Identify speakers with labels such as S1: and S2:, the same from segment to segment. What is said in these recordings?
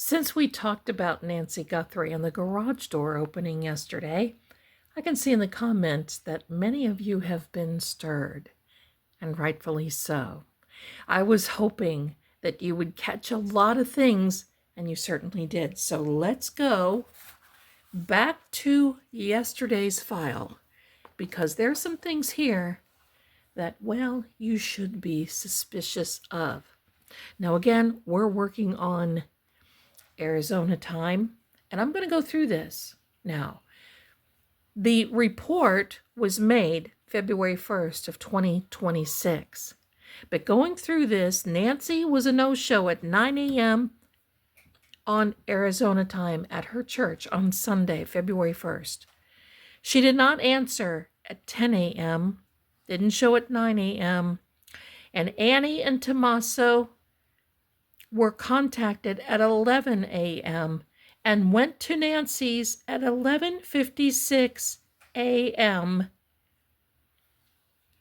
S1: Since we talked about Nancy Guthrie and the garage door opening yesterday, I can see in the comments that many of you have been stirred, and rightfully so. I was hoping that you would catch a lot of things, and you certainly did. So let's go back to yesterday's file, because there's some things here that, well, you should be suspicious of. Now, again, we're working on Arizona time, and I'm going to go through this now. The report was made February 1st of 2026. But going through this, Nancy was a no-show at 9 a.m. on Arizona time at her church on Sunday, February 1st. She did not answer at 10 a.m., didn't show at 9 a.m., and Annie and Tommaso were contacted at 11 a.m. and went to Nancy's at 11:56 a.m.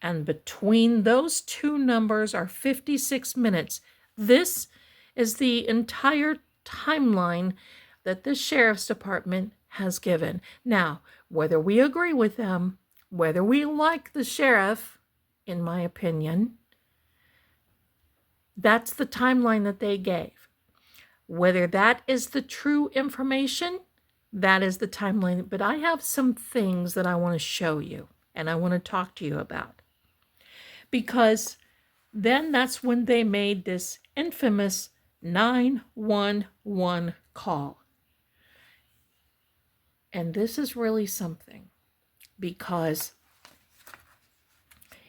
S1: And between those two numbers are 56 minutes. This is the entire timeline that the sheriff's department has given. Now, whether we agree with them, whether we like the sheriff, in my opinion, that's the timeline that they gave. Whether that is the true information, that is the timeline. But I have some things that I want to show you and I want to talk to you about. Because then that's when they made this infamous 911 call. And this is really something, because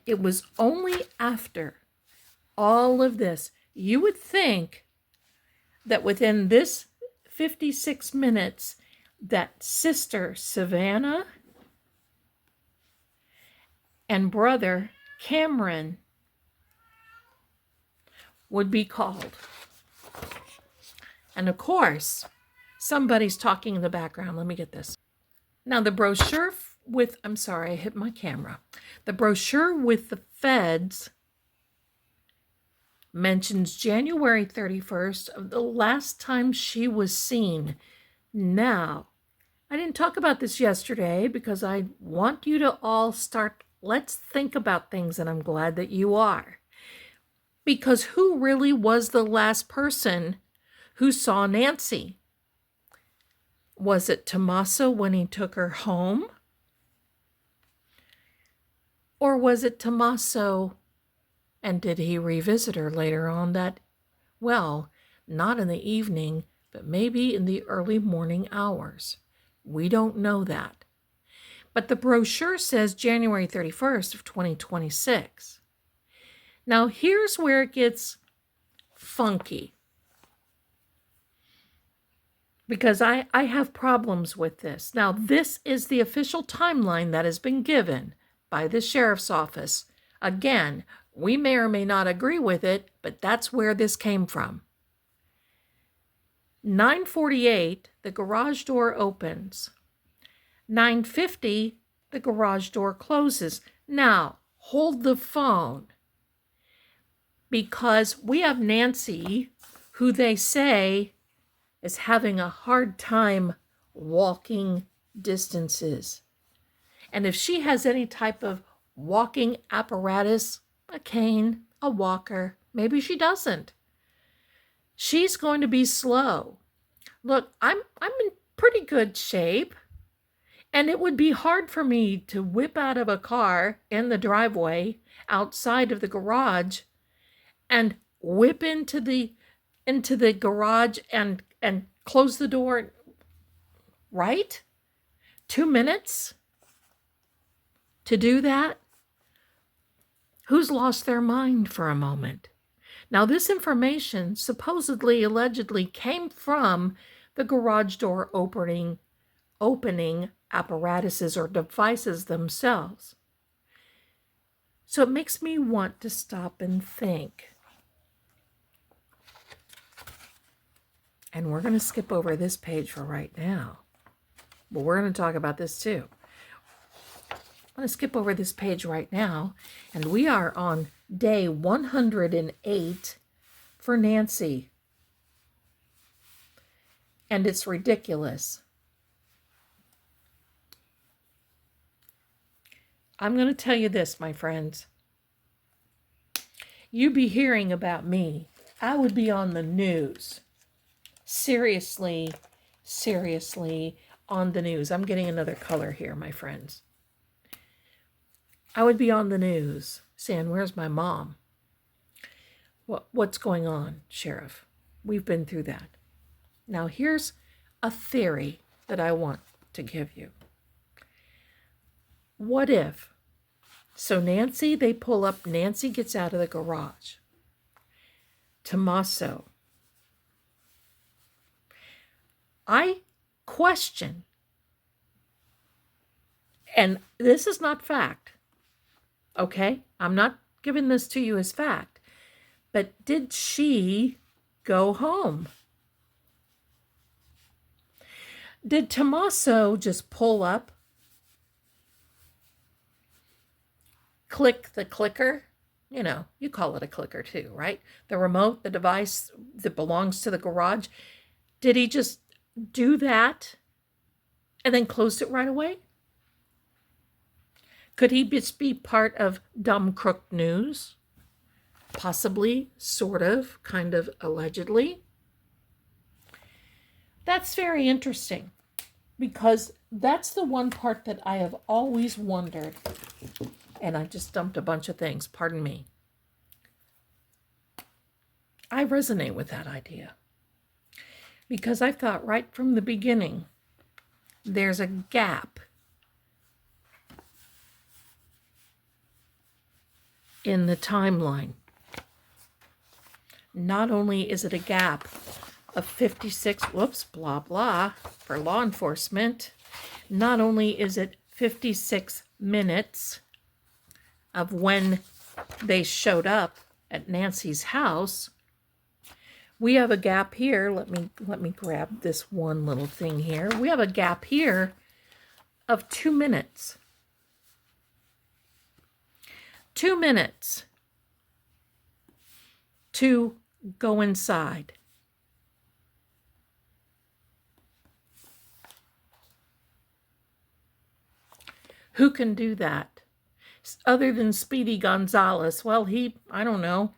S1: it was only after all of this, you would think that within this 56 minutes, that sister Savannah and brother Cameron would be called. And of course, somebody's talking in the background. Let me get this. Now, the brochure with, I'm sorry, I hit my camera. The brochure with the feds mentions January 31st of the last time she was seen. Now, I didn't talk about this yesterday because I want you to all start, let's think about things, and I'm glad that you are. Because who really was the last person who saw Nancy? Was it Tommaso when he took her home? Or was it Tommaso, and did he revisit her later on that, well, not in the evening, but maybe in the early morning hours? We don't know that. But the brochure says January 31st of 2026. Now, here's where it gets funky. Because I have problems with this. Now, this is the official timeline that has been given by the sheriff's office. Again, we may or may not agree with it, but that's where this came from. 9:48, the garage door opens. 9:50, the garage door closes. Now, hold the phone. Because we have Nancy, who they say is having a hard time walking distances. And if she has any type of walking apparatus, a cane, a walker, maybe she doesn't, she's going to be slow. Look, I'm in pretty good shape, and it would be hard for me to whip out of a car in the driveway outside of the garage and whip into the garage and close the door, right? 2 minutes to do that? Who's lost their mind for a moment? Now, this information supposedly, allegedly came from the garage door opening apparatuses or devices themselves. So it makes me want to stop and think. And we're going to skip over this page for right now. But we're going to talk about this too. I'm going to skip over this page right now. And we are on day 108 for Nancy. and it's ridiculous. I'm going to tell you this, my friends. You'd be hearing about me. I would be on the news. Seriously on the news. I'm getting another color here, my friends. I would be on the news saying, where's my mom? What's going on, Sheriff? We've been through that. Now, here's a theory that I want to give you. What if? So Nancy, they pull up. Nancy gets out of the garage. Tommaso. I question, and this is not fact, okay? I'm not giving this to you as fact, but did she go home? Did Tommaso just pull up, click the clicker? You know, you call it a clicker too, right? The remote, the device that belongs to the garage. Did he just do that and then close it right away? Could he just be part of dumb crook news? Possibly, sort of, kind of, allegedly. That's very interesting, because that's the one part that I have always wondered. And I just dumped a bunch of things, pardon me. I resonate with that idea. Because I thought right from the beginning, there's a gap in the timeline. Not only is it a gap of 56, blah, blah, for law enforcement, not only is it 56 minutes of when they showed up at Nancy's house, we have a gap here. Let me grab this one little thing here. We have a gap here of 2 minutes. 2 minutes to go inside. Who can do that? Other than Speedy Gonzales. Well, I don't know.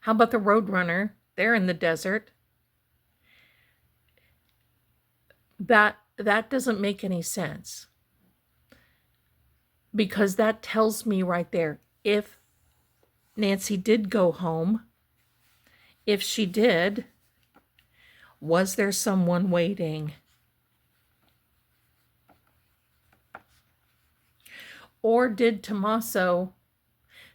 S1: How about the Roadrunner? They're in the desert. That doesn't make any sense. Because that tells me right there, if Nancy did go home, if she did, was there someone waiting? Or did Tommaso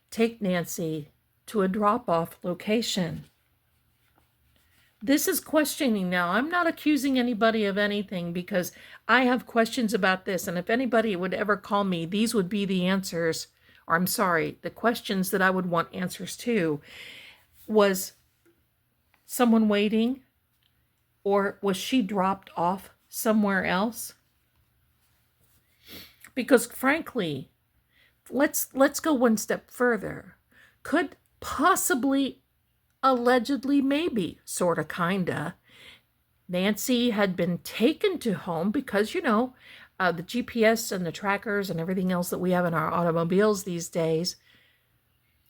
S1: take Nancy to a drop-off location? This is questioning now. I'm not accusing anybody of anything, because I have questions about this. And if anybody would ever call me, these would be the answers. Or I'm sorry, the questions that I would want answers to. Was someone waiting? Or was she dropped off somewhere else? Because frankly, let's go one step further. Could possibly, allegedly, maybe, sort of, kinda, Nancy had been taken to home because, the GPS and the trackers and everything else that we have in our automobiles these days.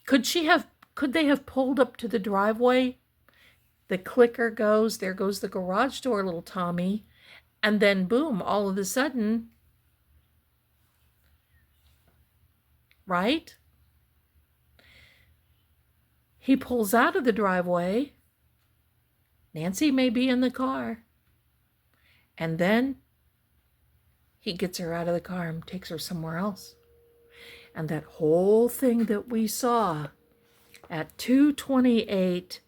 S1: Could they have pulled up to the driveway? The clicker goes, there goes the garage door, little Tommy. And then boom, all of a sudden, right? He pulls out of the driveway. Nancy may be in the car. And then he gets her out of the car and takes her somewhere else. And that whole thing that we saw at 2:28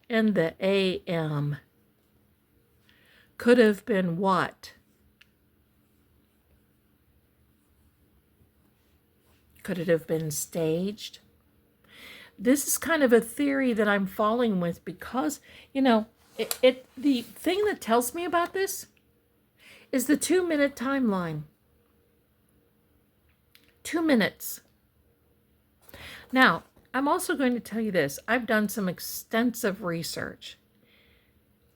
S1: in the a.m. could have been what? Could it have been staged? This is kind of a theory that I'm falling with, because, the thing that tells me about this is the 2-minute timeline. 2 minutes. Now, I'm also going to tell you this. I've done some extensive research.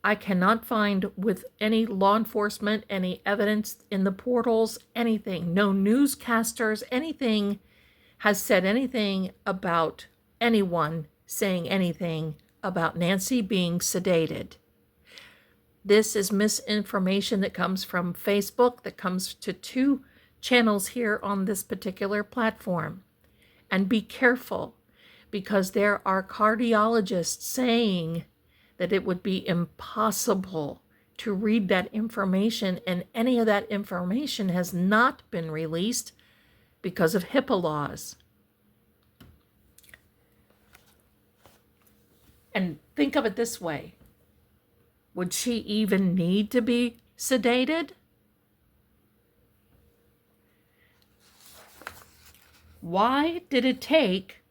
S1: I cannot find with any law enforcement, any evidence in the portals, anything. No newscasters, anything has said anything about anyone saying anything about Nancy being sedated. This is misinformation that comes from Facebook, that comes to 2 channels here on this particular platform. And be careful, because there are cardiologists saying that it would be impossible to read that information, and any of that information has not been released because of HIPAA laws. And think of it this way. Would she even need to be sedated? Why did it take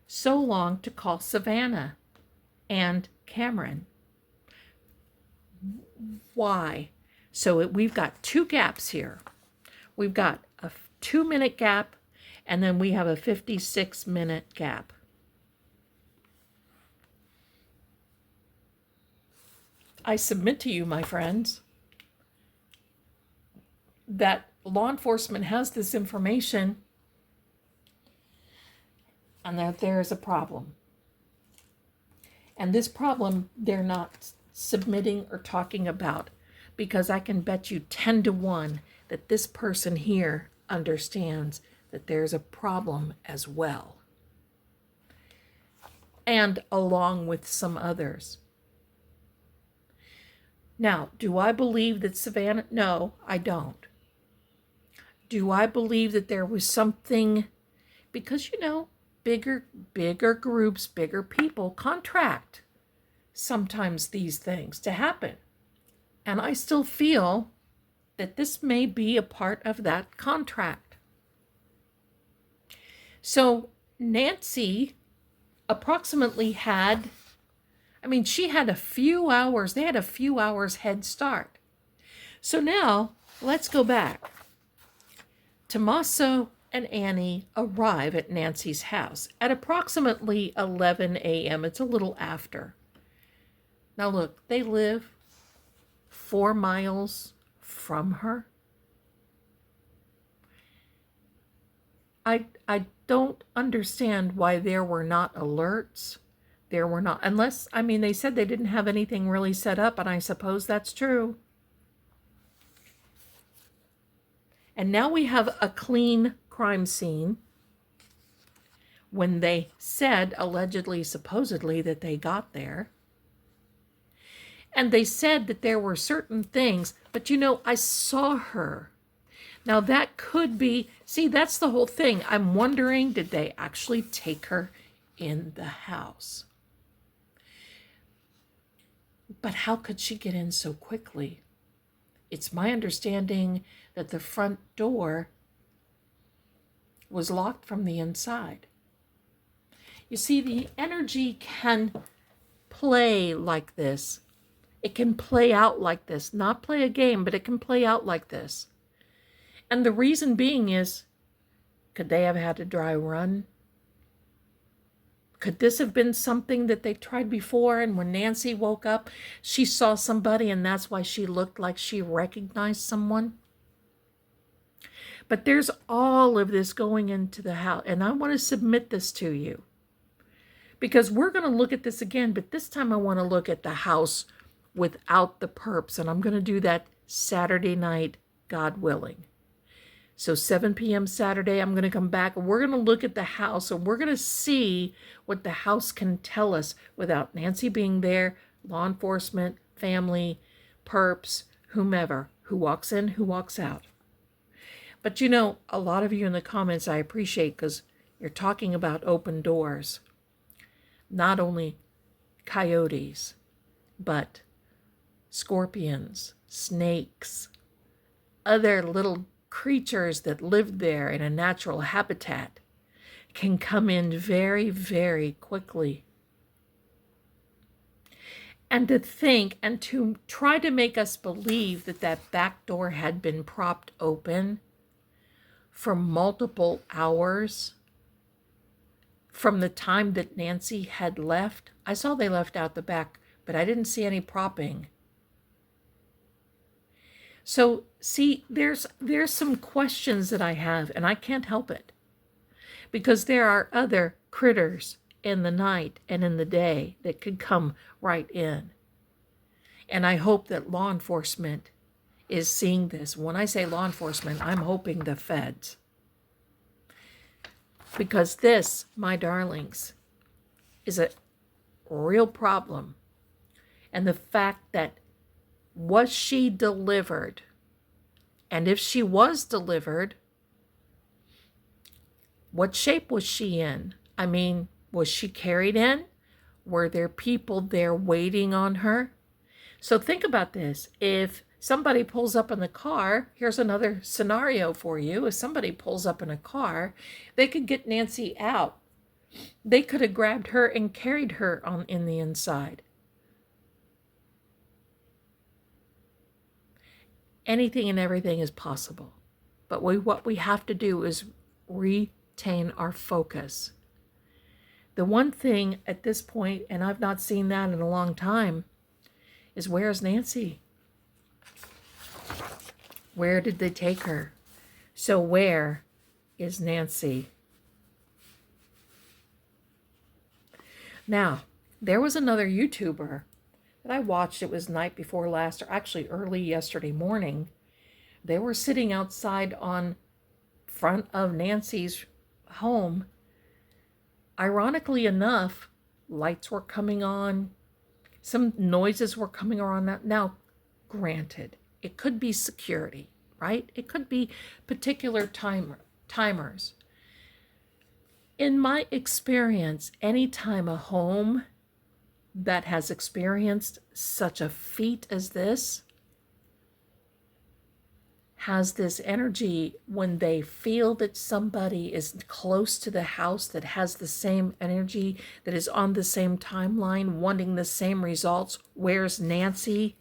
S1: so long to call Savannah and Cameron? Why? So we've got 2 gaps here. We've got a 2-minute gap, and then we have a 56-minute gap. I submit to you, my friends, that law enforcement has this information and that there is a problem. And this problem they're not submitting or talking about, because I can bet you 10 to 1 that this person here understands that there's a problem as well. And along with some others. Now, do I believe that Savannah? No, I don't. Do I believe that there was something? Because, bigger groups, bigger people contract sometimes these things to happen. And I still feel that this may be a part of that contract. So Nancy approximately had, she had a few hours, they had a few hours head start. So now let's go back. Tommaso and Annie arrive at Nancy's house at approximately 11 a.m. It's a little after. Now look, they live 4 miles from her. I don't understand why there were not alerts. There were not, unless, they said they didn't have anything really set up, and I suppose that's true. And now we have a clean crime scene when they said, allegedly, supposedly, that they got there. And they said that there were certain things, but I saw her. Now that could be, see, that's the whole thing. I'm wondering, did they actually take her in the house? But how could she get in so quickly? It's my understanding that the front door was locked from the inside. You see, the energy can play like this. It can play out like this. Not play a game, but it can play out like this. And the reason being is, could they have had a dry run? Could this have been something that they tried before, and when Nancy woke up, she saw somebody and that's why she looked like she recognized someone? But there's all of this going into the house, and I want to submit this to you. Because we're going to look at this again, but this time I want to look at the house without the perps, and I'm going to do that Saturday night, God willing. So 7 p.m. Saturday, I'm going to come back, and we're going to look at the house, and we're going to see what the house can tell us without Nancy being there, law enforcement, family, perps, whomever, who walks in, who walks out. But a lot of you in the comments I appreciate, because you're talking about open doors. Not only coyotes, but scorpions, snakes, other little creatures that lived there in a natural habitat can come in very, very quickly. And to think and to try to make us believe that that back door had been propped open for multiple hours from the time that Nancy had left. I saw they left out the back but I didn't see any propping. So see, there's some questions that I have, and I can't help it, because there are other critters in the night and in the day that could come right in. And I hope that law enforcement is seeing this. When I say law enforcement, I'm hoping the feds. Because this, my darlings, is a real problem. And the fact that, was she delivered? And if she was delivered, what shape was she in? I mean, was she carried in? Were there people there waiting on her? So think about this. If somebody pulls up in the car, here's another scenario for you. If somebody pulls up in a car, they could get Nancy out. They could have grabbed her and carried her on in the inside. Anything and everything is possible. But what we have to do is retain our focus. The one thing at this point, and I've not seen that in a long time, is where's Nancy? Where did they take her? So where is Nancy? Now, there was another YouTuber that I watched. It was night before last, or actually early yesterday morning. They were sitting outside on front of Nancy's home. Ironically enough, lights were coming on. Some noises were coming around that. Now, granted, it could be security, right? It could be particular timers. In my experience, anytime a home that has experienced such a feat as this has this energy, when they feel that somebody is close to the house that has the same energy, that is on the same timeline, wanting the same results, where's Nancy?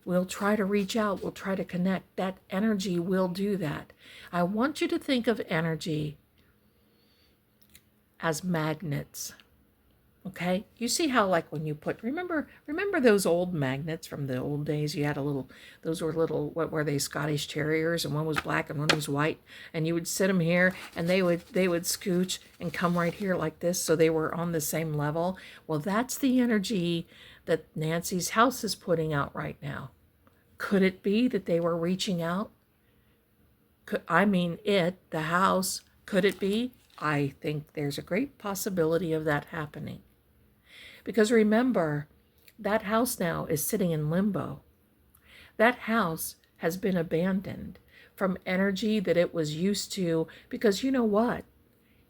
S1: We'll try to reach out. We'll try to connect. That energy will do that. I want you to think of energy as magnets. Okay, you see how, like, when you put, remember those old magnets from the old days? You had those were little, what were they, Scottish Terriers, and one was black and one was white, and you would sit them here, and they would scooch and come right here like this, so they were on the same level. Well, that's the energy that Nancy's house is putting out right now. Could it be that they were reaching out? The house, could it be? I think there's a great possibility of that happening. Because remember, that house now is sitting in limbo. That house has been abandoned from energy that it was used to, because you know what?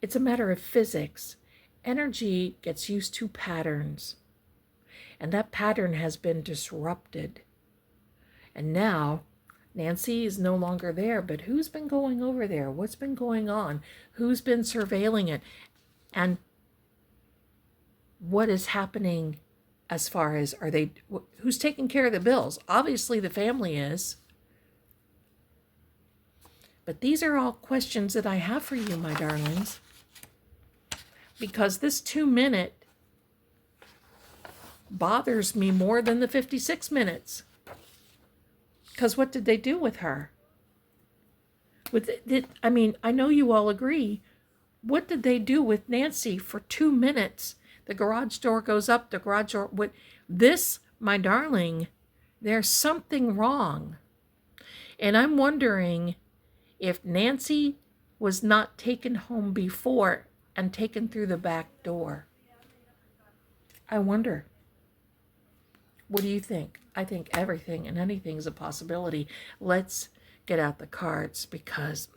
S1: It's a matter of physics. Energy gets used to patterns, and that pattern has been disrupted. And now Nancy is no longer there, but who's been going over there? What's been going on? Who's been surveilling it? And what is happening as far as, who's taking care of the bills? Obviously the family is. But these are all questions that I have for you, my darlings. Because this 2-minute bothers me more than the 56 minutes. Because what did they do with her? I know you all agree. What did they do with Nancy for 2 minutes? The garage door goes up, the garage door... This, my darling, there's something wrong. And I'm wondering if Nancy was not taken home before and taken through the back door. I wonder. What do you think? I think everything and anything is a possibility. Let's get out the cards, because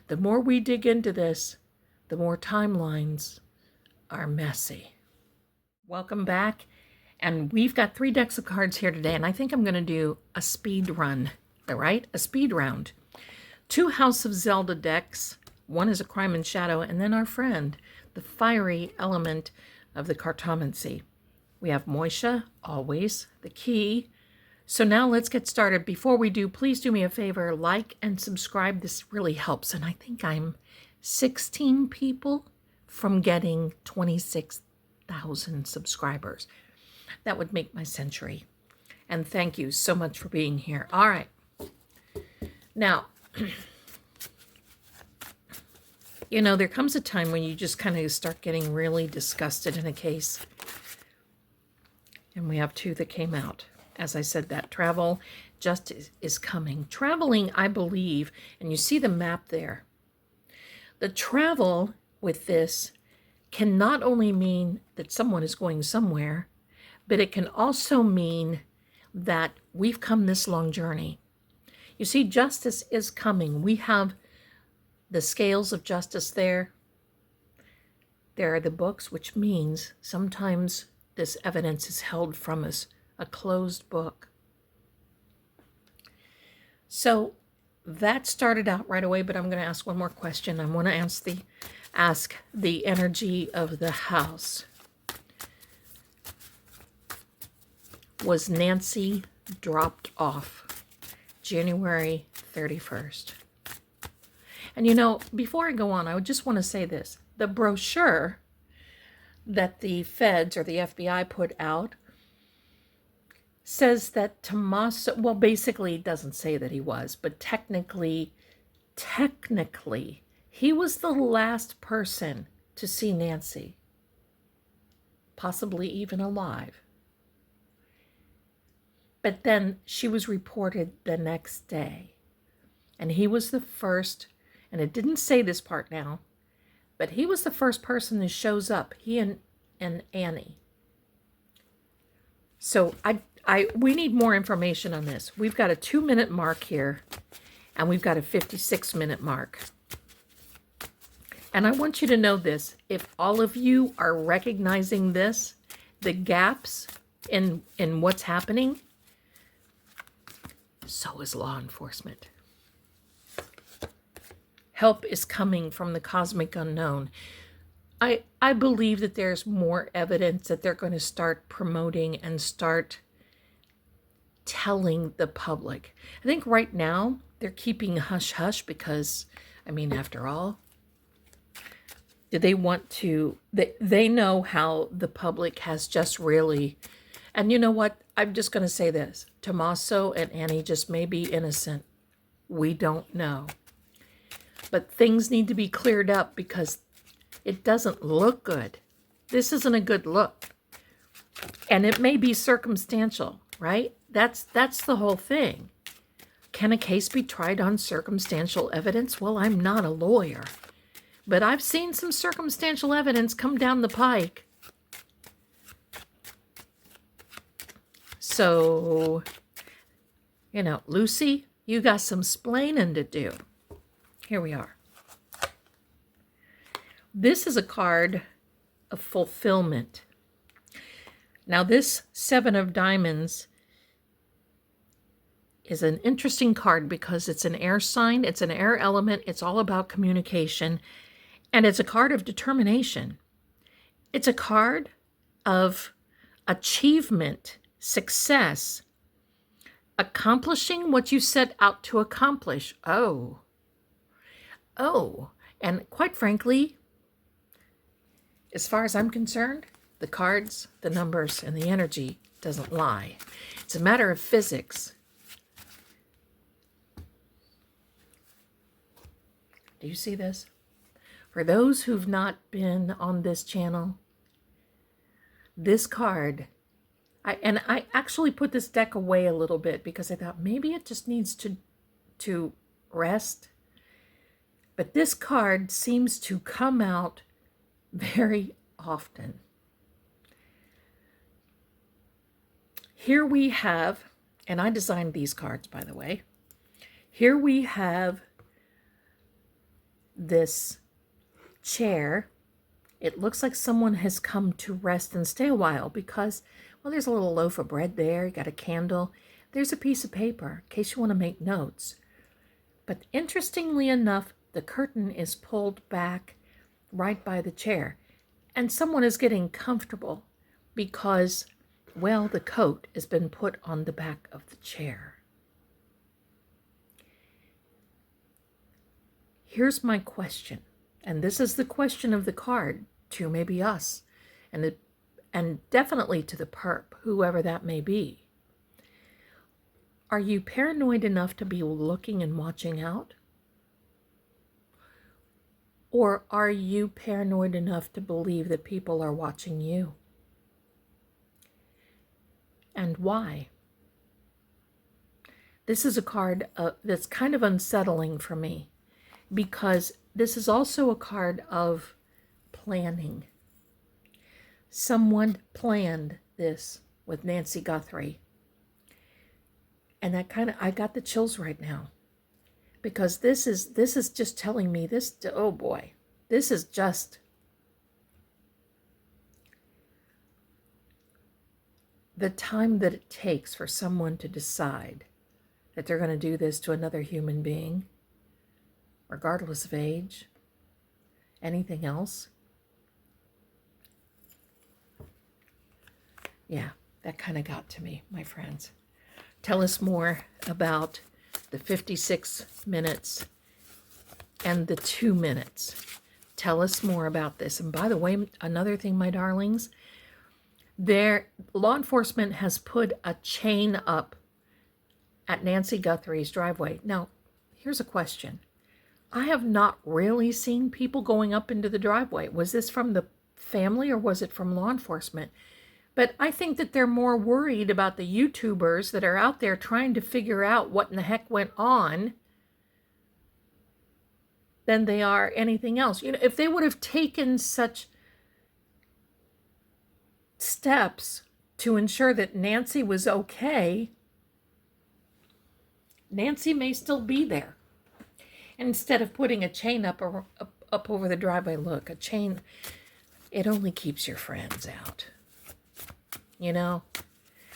S1: the more we dig into this, the more timelines are messy. Welcome back. And we've got 3 decks of cards here today, and I think I'm going to do a speed run, all right? A speed round. 2 House of Zelda decks. One is a Crime and Shadow, and then our friend, the fiery element of the Cartomancy. We have Moisha, always, the key. So now let's get started. Before we do, please do me a favor, like and subscribe. This really helps. And I think I'm 16 people from getting 26,000 subscribers. That would make my century. And thank you so much for being here. All right. Now, you know, there comes a time when you just kind of start getting really disgusted in a case. And we have two that came out. As I said, that travel just is coming. Traveling, I believe, and you see the map there. The travel with this can not only mean that someone is going somewhere, but it can also mean that we've come this long journey. You see, justice is coming. We have the scales of justice there. There are the books, which means sometimes this evidence is held from us, a closed book. So that started out right away, but I'm going to ask one more question. I want to ask the energy of the house. Was Nancy dropped off January 31st? And you know, before I go on, I would just want to say this. The brochure that the feds or the FBI put out says that Tommaso, well, basically it doesn't say that he was, but technically, he was the last person to see Nancy, possibly even alive. But then she was reported the next day, and he was the first, and it didn't say this part now, but he was the first person who shows up, he and Annie. So we need more information on this. We've got a 2-minute mark here, and we've got a 56-minute mark. And I want you to know this. If all of you are recognizing this, the gaps in what's happening, so is law enforcement. Help is coming from the cosmic unknown. I believe that there's more evidence that they're going to start promoting and start telling the public. I think right now they're keeping hush-hush because, I mean, after all, do they want to, they know how the public has just really, and you know what, I'm just going to say this, Tommaso and Annie just may be innocent. We don't know. But things need to be cleared up because it doesn't look good. This isn't a good look. And it may be circumstantial, right? That's the whole thing. Can a case be tried on circumstantial evidence? Well, I'm not a lawyer, but I've seen some circumstantial evidence come down the pike. So, you know, Lucy, you got some splaining to do. Here we are. This is a card of fulfillment. Now, this 7 of Diamonds is an interesting card because it's an air sign, it's an air element, it's all about communication, and it's a card of determination. It's a card of achievement, success, accomplishing what you set out to accomplish. Oh, and quite frankly, as far as I'm concerned, the cards, the numbers, and the energy doesn't lie. It's a matter of physics. Do you see this? For those who've not been on this channel, this card, I actually put this deck away a little bit because I thought maybe it just needs to rest. But this card seems to come out very often. Here we have, and I designed these cards, by the way. Here we have this chair. It looks like someone has come to rest and stay a while because, well, there's a little loaf of bread there. You got a candle. There's a piece of paper in case you want to make notes. But interestingly enough, the curtain is pulled back right by the chair. And someone is getting comfortable because, well, the coat has been put on the back of the chair. Here's my question, and this is the question of the card to maybe us, and and definitely to the perp, whoever that may be. Are you paranoid enough to be looking and watching out? Or are you paranoid enough to believe that people are watching you? And why? This is a card that's kind of unsettling for me, because this is also a card of planning. Someone planned this with Nancy Guthrie. And that I got the chills right now, because this is just telling me this, oh boy, this is just the time that it takes for someone to decide that they're going to do this to another human being, regardless of age, anything else. Yeah, that kind of got to me, my friends. Tell us more about the 56 minutes and the 2 minutes. Tell us more about this. And by the way, another thing, my darlings, law enforcement has put a chain up at Nancy Guthrie's driveway. Now, here's a question. I have not really seen people going up into the driveway. Was this from the family or was it from law enforcement? But I think that they're more worried about the YouTubers that are out there trying to figure out what in the heck went on than they are anything else. You know, if they would have taken such steps to ensure that Nancy was okay, Nancy may still be there. And instead of putting a chain up over the driveway, look, a chain, it only keeps your friends out. You know,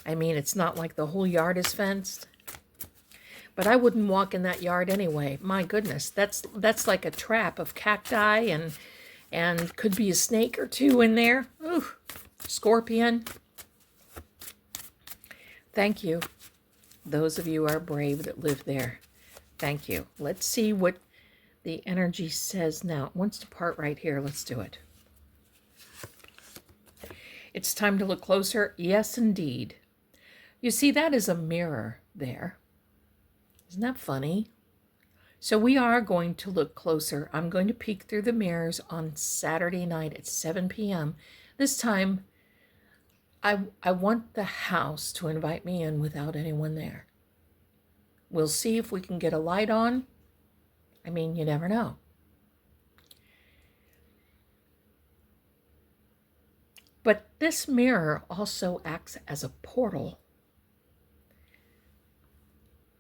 S1: I mean, it's not like the whole yard is fenced, but I wouldn't walk in that yard anyway. My goodness, that's like a trap of cacti and could be a snake or two in there. Ooh, scorpion. Thank you. Those of you are brave that live there. Thank you. Let's see what the energy says now. It wants to part right here. Let's do it. It's time to look closer. Yes, indeed. You see, that is a mirror there. Isn't that funny? So we are going to look closer. I'm going to peek through the mirrors on Saturday night at 7 p.m. This time, I want the house to invite me in without anyone there. We'll see if we can get a light on. I mean, you never know. But this mirror also acts as a portal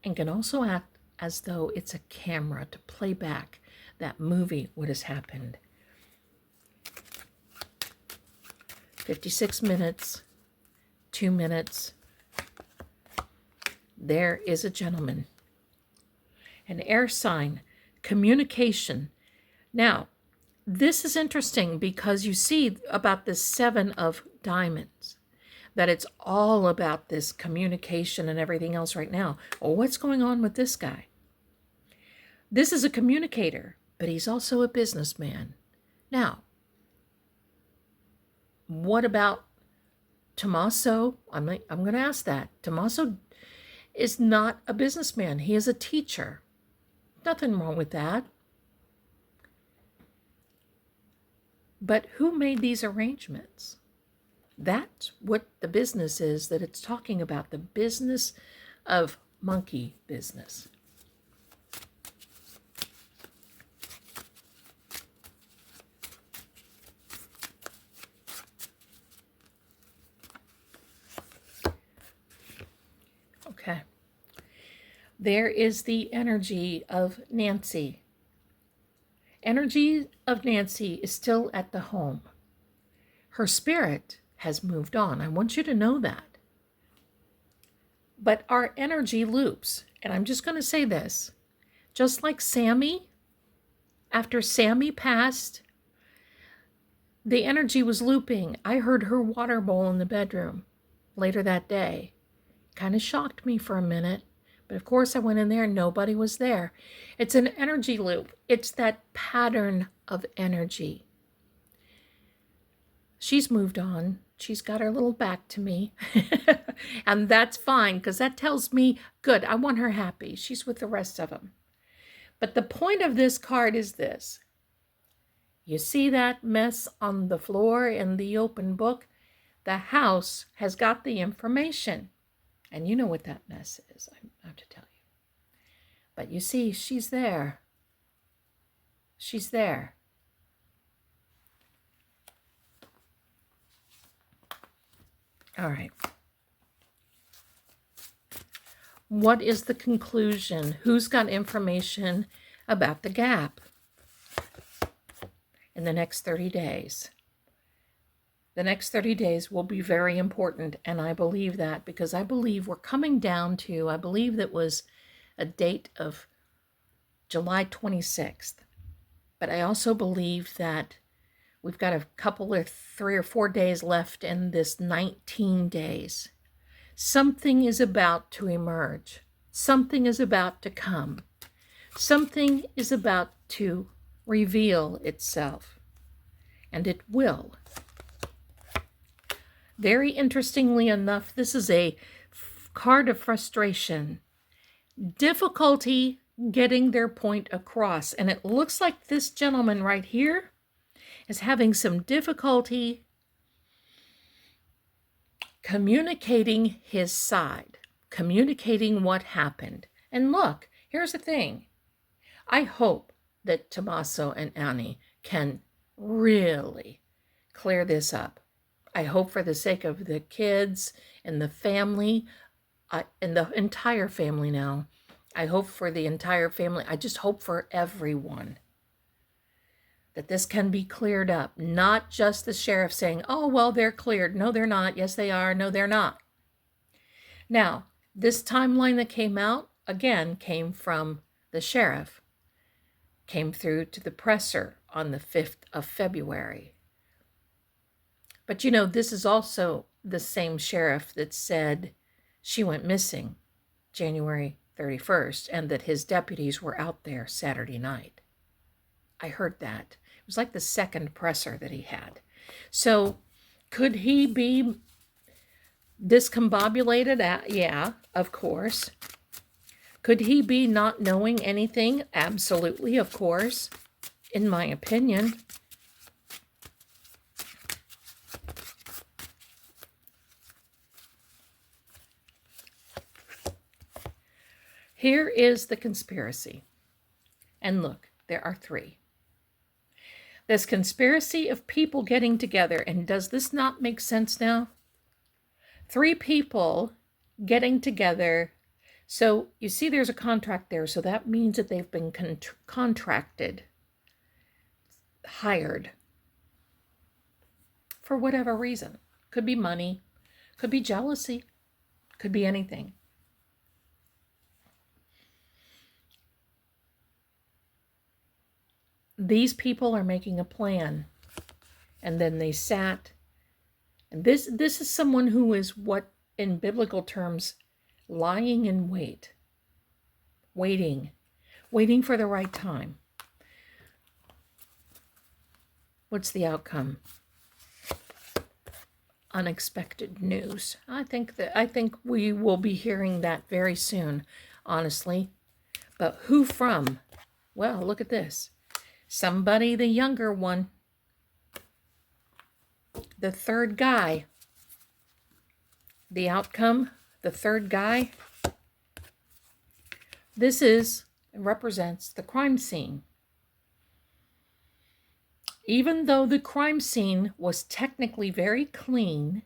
S1: and can also act as though it's a camera to play back that movie, what has happened. 56 minutes, 2 minutes. There is a gentleman. An air sign, communication. Now, this is interesting because you see about this 7 of diamonds, that it's all about this communication and everything else right now. Well, what's going on with this guy? This is a communicator, but he's also a businessman. Now, what about Tommaso? I'm going to ask that. Tommaso is not a businessman. He is a teacher. Nothing wrong with that. But who made these arrangements? That's what the business is that it's talking about, the business of monkey business. Okay. There is the energy of Nancy. Energy of Nancy is still at the home. Her spirit has moved on. I want you to know that. But our energy loops. And I'm just going to say this. Just like Sammy, after Sammy passed, the energy was looping. I heard her water bowl in the bedroom later that day. Kind of shocked me for a minute. But of course I went in there and nobody was there. It's an energy loop. It's that pattern of energy. she's moved on. She's got her little back to me. And that's fine, because that tells me, good, I want her happy. She's with the rest of them. But the point of this card is this. You see that mess on the floor in the open book? The house has got the information. And you know what that mess is, I have to tell you. But you see, she's there. She's there. All right. What is the conclusion? Who's got information about the gap in the next 30 days? The next 30 days will be very important, and I believe that because I believe we're coming down to, I believe that was a date of July 26th. But I also believe that we've got a couple of 3 or 4 days left in this 19 days. Something is about to emerge. Something is about to come. Something is about to reveal itself. And it will. Very interestingly enough, this is a card of frustration. Difficulty getting their point across. And it looks like this gentleman right here is having some difficulty communicating his side, communicating what happened. And look, here's the thing. I hope that Tommaso and Annie can really clear this up. I hope for the sake of the kids and the family, and the entire family now. I hope for the entire family. I just hope for everyone that this can be cleared up. Not just the sheriff saying, oh, well, they're cleared. No, they're not. Yes, they are. No, they're not. Now, this timeline that came out, again, came from the sheriff. Came through to the presser on the 5th of February. But you know, this is also the same sheriff that said she went missing January 31st and that his deputies were out there Saturday night. I heard that. It was like the second presser that he had. So could he be discombobulated? Yeah, of course. Could he be not knowing anything? Absolutely, of course, in my opinion. Here is the conspiracy. And look, there are 3. This conspiracy of people getting together, and does this not make sense now? 3 people getting together. So you see there's a contract there, so that means that they've been contracted, hired, for whatever reason. Could be money, could be jealousy, could be anything. These people are making a plan, and then they sat, and this is someone who is what in biblical terms, lying in wait, waiting for the right time. What's the outcome? Unexpected news. I think we will be hearing that very soon, honestly. But who from? Well, look at this. Somebody, the younger one. The third guy. The outcome, the third guy. This represents the crime scene. Even though the crime scene was technically very clean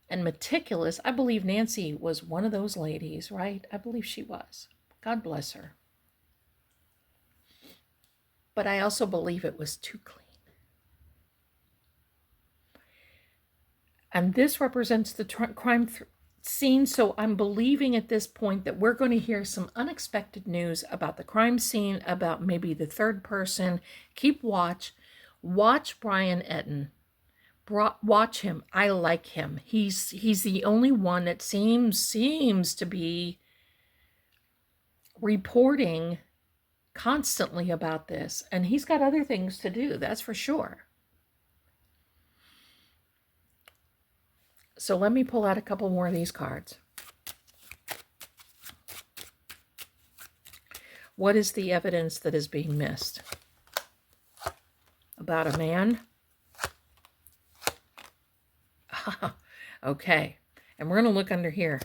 S1: and meticulous, I believe Nancy was one of those ladies, right? I believe she was. God bless her. But I also believe it was too clean. And this represents the crime scene, so I'm believing at this point that we're going to hear some unexpected news about the crime scene, about maybe the third person. Keep watch. Watch Brian Etten. Watch him. I like him. He's the only one that seems to be reporting constantly about this, and he's got other things to do, that's for sure. So let me pull out a couple more of these cards. What is the evidence that is being missed? About a man? Okay. And we're going to look under here.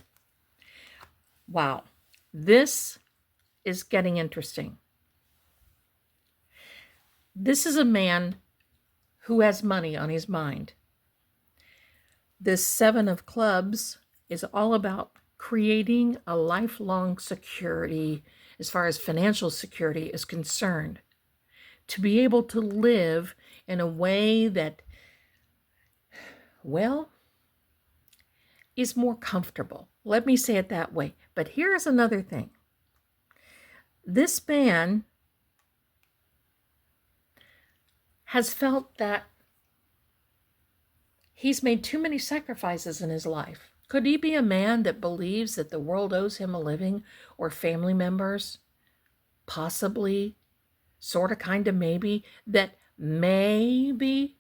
S1: Wow. This is getting interesting. This is a man who has money on his mind. This 7 of Clubs is all about creating a lifelong security as far as financial security is concerned. To be able to live in a way that, well, is more comfortable. Let me say it that way. But here's another thing. This man has felt that he's made too many sacrifices in his life. Could he be a man that believes that the world owes him a living, or family members? Possibly, sort of, kind of, maybe, that maybe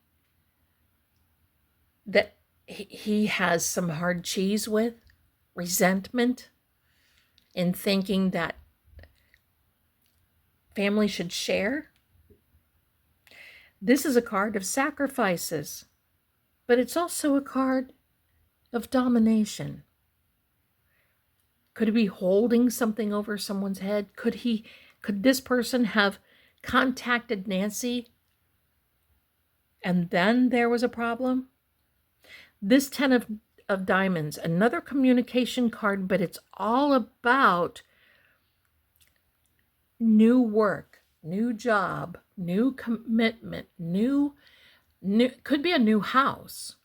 S1: that he has some hard cheese with, resentment, in thinking that family should share. This is a card of sacrifices, but it's also a card of domination. Could he be holding something over someone's head? Could this person have contacted Nancy and then there was a problem? This 10 of Diamonds, another communication card, but it's all about new work, new job, new commitment, new could be a new house.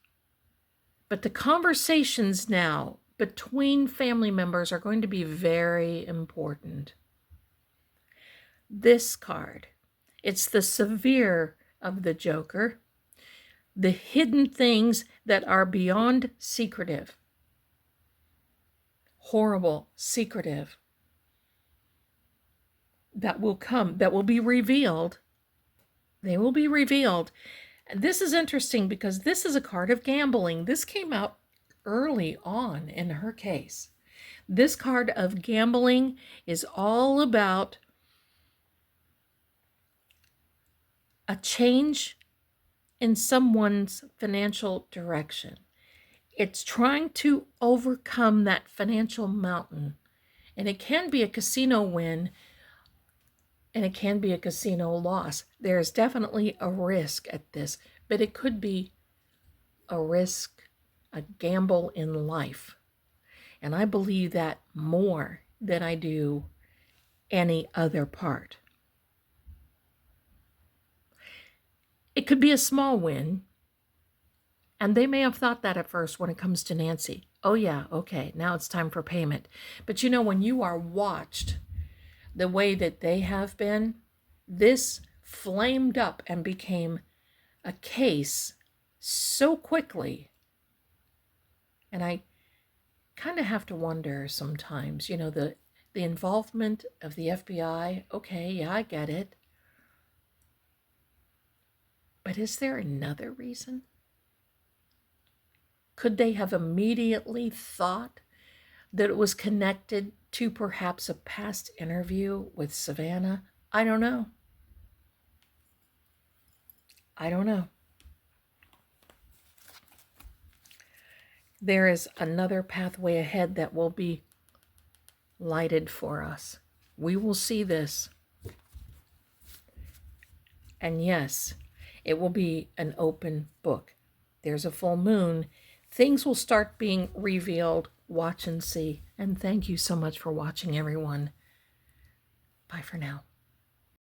S1: But the conversations now between family members are going to be very important. This card, it's the severe of the Joker, the hidden things that are beyond secretive, horrible, secretive, that will come, that will be revealed. They will be revealed. This is interesting because this is a card of gambling. This came out early on in her case. This card of gambling is all about a change in someone's financial direction. It's trying to overcome that financial mountain. And it can be a casino win, and it can be a casino loss. There's definitely a risk at this, but it could be a risk, a gamble in life. And I believe that more than I do any other part. It could be a small win, and they may have thought that at first when it comes to Nancy. Oh yeah, okay, now it's time for payment. But you know, when you are watched the way that they have been, this flamed up and became a case so quickly. And I kind of have to wonder sometimes, you know, the involvement of the FBI. Okay, yeah, I get it. But is there another reason? Could they have immediately thought that it was connected to perhaps a past interview with Savannah? I don't know. I don't know. There is another pathway ahead that will be lighted for us. We will see this. And yes, it will be an open book. There's a full moon. Things will start being revealed. Watch and see. And thank you so much for watching, everyone. Bye for now.